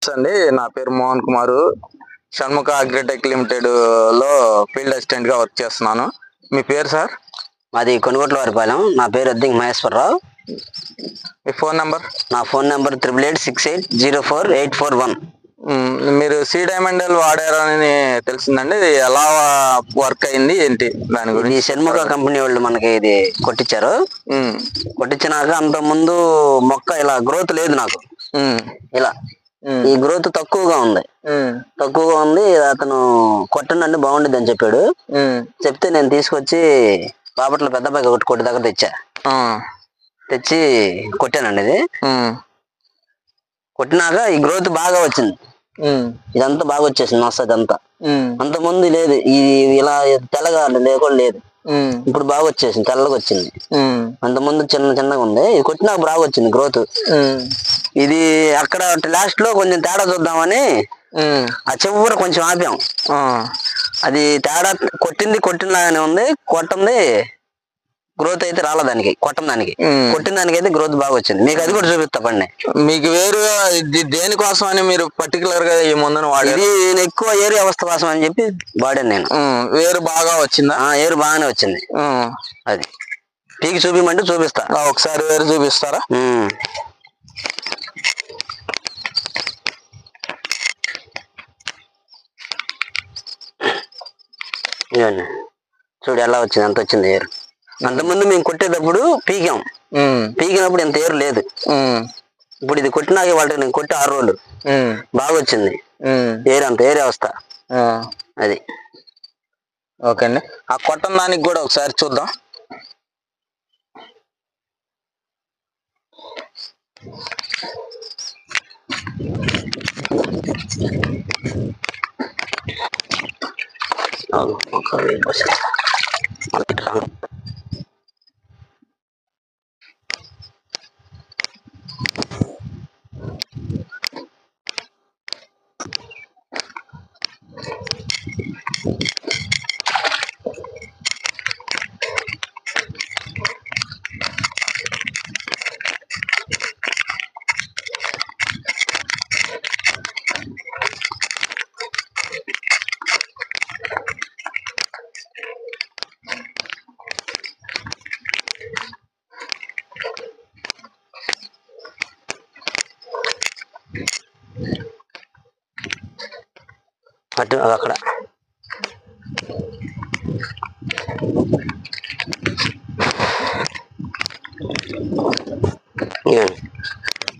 అండి నా పేరు మోహన్ కుమార్. షణ్ముఖ అగ్రిటెక్ లిమిటెడ్ లో ఫీల్డ్ అసిస్టెంట్ గా వర్క్ చేస్తున్నాను. మీ పేరు సార్? మాది కొనుగోట్ల వారిపాలెం. నా పేరు అద్దంకి మహేశ్వరరావు. మీ ఫోన్ నంబర్? నా ఫోన్ నెంబర్ 8886804841. మీరు సీ డైమండల్ వాడారని తెలిసిందండి. ఇది ఎలా వర్క్ అయింది ఏంటి దాని గురించి? ఈ షణ్ముఖ కంపెనీ వాళ్ళు మనకి ఇది కొట్టించారు. కొట్టించినాక అంత ముందు మొక్క ఇలా గ్రోత్ లేదు నాకు. ఇలా ఈ గ్రోత్ తక్కువగా ఉంది. అతను కొట్టండి బాగుండేది అని చెప్పాడు. చెప్తే నేను తీసుకొచ్చి బాపట్ల పెద్ద బాగా కొట్టి దగ్గర తెచ్చి కొట్టానండి. ఇది కొట్టినాక ఈ గ్రోత్ బాగా వచ్చింది. ఇదంతా బాగా వచ్చేసింది మస్తు. అదంతా అంత ముందు లేదు. ఇది ఇలా తెల్లగా లేకుండా లేదు. ఇప్పుడు బాగా వచ్చేసింది, తెల్లగా వచ్చింది. అంత ముందు చిన్నగా ఉంది. ఇది కొట్టినాక బాగా వచ్చింది గ్రోత్. ఇది అక్కడ లాస్ట్ లో కొంచెం తేడా చూద్దామని ఆ చివర కొంచెం ఆపాం. అది తేడా కొట్టినలాగానే ఉంది. కొట్టింది గ్రోత్ అయితే రాలే దానికి. కొట్టిన దానికైతే గ్రోత్ బాగా వచ్చింది. మీకు అది కూడా చూపిస్తా పండి. మీకు వేరుగా దేనికోసం అని మీరు పర్టికులర్ గా ఈ మందును వాడారు? ఇది నేను ఎక్కువ ఏరు వ్యవస్థ కోసం అని చెప్పి వాడాను నేను. వేరు బాగా వచ్చిందా? ఏరు బాగానే వచ్చింది. అది పీకి చూపిమంటే చూపిస్తా. ఒకసారి వేరు చూపిస్తారా? చూడు ఎలా వచ్చింది, ఎంత వచ్చింది ఏరు. అంతకుముందు మేము కొట్టేటప్పుడు పీకినప్పుడు ఎంత ఏరు లేదు. ఇప్పుడు ఇది కొట్టినాక వాళ్ళకి నేను కొట్టి 6 రోజులు బాగా వచ్చింది ఏరు. అంత ఏరే వస్తా. అది ఓకే అండి. ఆ కొట్టం దానికి కూడా ఒకసారి చూద్దాం. అటు అక్కడ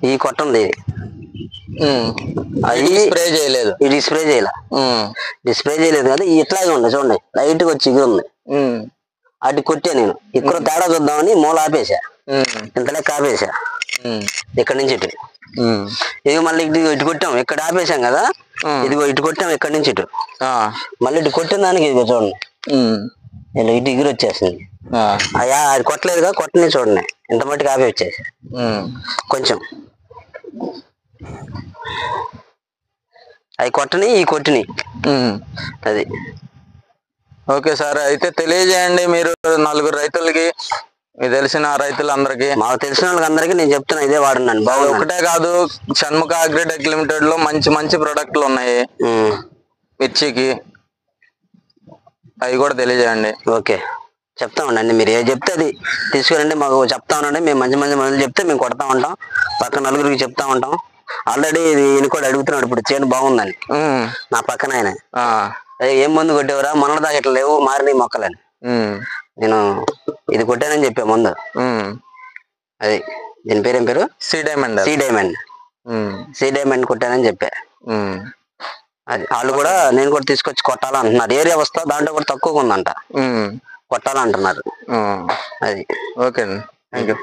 ఈ కొట్టుంది. అది స్ప్రే చేయలేదు. ఇది స్ప్రే చేయలేదు కదా. ఇట్లాగే ఉంది చూడండి, లైట్ గా వచ్చి ఇది ఉంది. అటు కొట్టా నేను. ఇక్కడ తేడా చూద్దామని మూల ఆపేసా. ఇంత లెక్క ఆపేసా. ఇక్కడ నుంచి ఇటు ఇది మళ్ళీ ఇటు కొట్టాం. ఇక్కడ ఆపేసాం కదా, ఇదిగో ఇటు కొట్టాం. ఇక్కడ నుంచి ఇటు మళ్ళీ ఇటు కొట్టిన దానికి ఇదిగో చూడండి ఇలా ఇటు ఎగిరి వచ్చేసింది. అది కొట్టలేదుగా, కొట్టని చూడండి ఇంత మట్టుకు ఆపే వచ్చేసి కొంచెం అవి కొట్టని ఈ కొట్టిని. అది ఓకే సార్. అయితే తెలియజేయండి మీరు నలుగురు రైతులకి, మీకు తెలిసిన రైతులందరికీ. మాకు తెలిసిన వాళ్ళకి నేను చెప్తున్నా ఇదే వాడున్నాను. బాగుంది. ఒకటే కాదు, షణ్ముఖ అగ్రిటెక్ లిమిటెడ్ లో మంచి ప్రొడక్ట్లు ఉన్నాయి మిర్చికి. అవి కూడా తెలియజేయండి. ఓకే చెప్తా ఉండండి. మీరు ఏ చెప్తే అది తీసుకురండి, మాకు చెప్తా ఉండండి. మేము మంచి మందులు చెప్తే మేము కొడతా ఉంటాం. పక్కన నలుగురికి చెప్తా ఉంటాం. ఆల్రెడీ ఈయన కూడా అడుగుతున్నాడు ఇప్పుడు చేను బాగుందని. నా పక్కన ఆయన ఏం మందు కొట్టేవరా, మొన్నటి దాకా ఇట్లా లేవు మారినాయి మొక్కలని. నేను ఇది కొట్టానని చెప్పా ముందు. అది దీని పేరేం పేరు? Sea diamond. సీ డైమండ్ కొట్టానని చెప్పా. అది వాళ్ళు కూడా నేను కూడా తీసుకొచ్చి కొట్టాలంటున్నారు. ఏరియా వస్తా దాంట్లో కూడా తక్కువగా ఉందంట, కొట్టాలంటున్నారు. అది ఓకే అండి, థ్యాంక్ యూ.